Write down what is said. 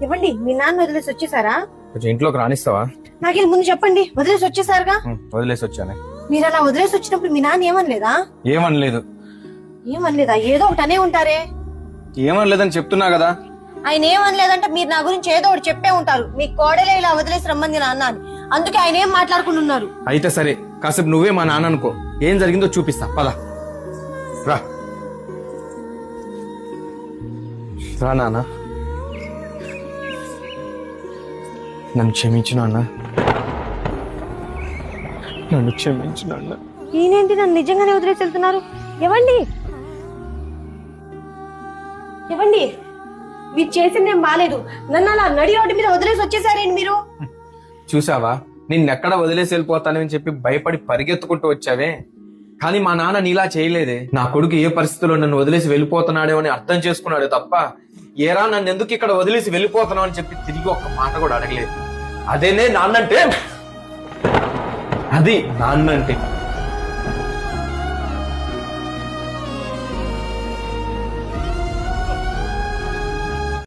ఇవ్వండి, మీ నాన్న వదిలేసి వచ్చేసారా? కొంచెం ఇంట్లోకి రానిస్తావా? నాకేం ముందు చెప్పండి. వదిలేసి వచ్చేసారుగా? వదిలేసి వచ్చానే. మీరు అలా వదిలేసి వచ్చినప్పుడు మీ నాన్న ఏమనలేదా? ఏమనలేదు. ఏమనలేదా? ఏదో ఒకటి అనే ఉంటారే. ఏమనలేదని చెప్తున్నా కదా. ఆయన ఏమనలేదంటే మీరు నా గురించి ఏదో ఒకటి చెప్పే ఉంటారు. మీ కోడలే ఇలా వదిలేసి రమ్మంది నాన్న అని. అందుకే ఆయన ఏం మాట్లాడుకుంటున్నారు. అయితే సరే, కాసేపు నువ్వే మా నాన్న అనుకో, ఏం జరిగిందో చూపిస్తా. పద రా రా నాన్న. నన్ను క్షమించు నాన్న, నన్ను క్షమించు నాన్న. ఈయనేంటి నన్ను నిజంగానే వదిలేసి వెళ్తున్నారు? ఇవ్వండి, ఇవ్వండి. మీరు చేసిందేం బాలేదు. నన్ను అలా నడి రోడ్డు మీద వదిలేసి వచ్చేసారేంటి మీరు? చూసావా, నిన్నెక్కడ వదిలేసి వెళ్ళిపోతానని చెప్పి భయపడి పరిగెత్తుకుంటూ వచ్చావే. కానీ మా నాన్న నీలా చేయలేదే. నా కొడుకు ఏ పరిస్థితిలో నన్ను వదిలేసి వెళ్ళిపోతున్నాడో అని అర్థం చేసుకున్నాడు తప్ప, ఏరా నన్ను ఎందుకు ఇక్కడ వదిలేసి వెళ్ళిపోతున్నావు అని చెప్పి తిరిగి ఒక్క మాట కూడా అడగలేదు. అదేనే నాన్నంటే, అది నాన్నంటే.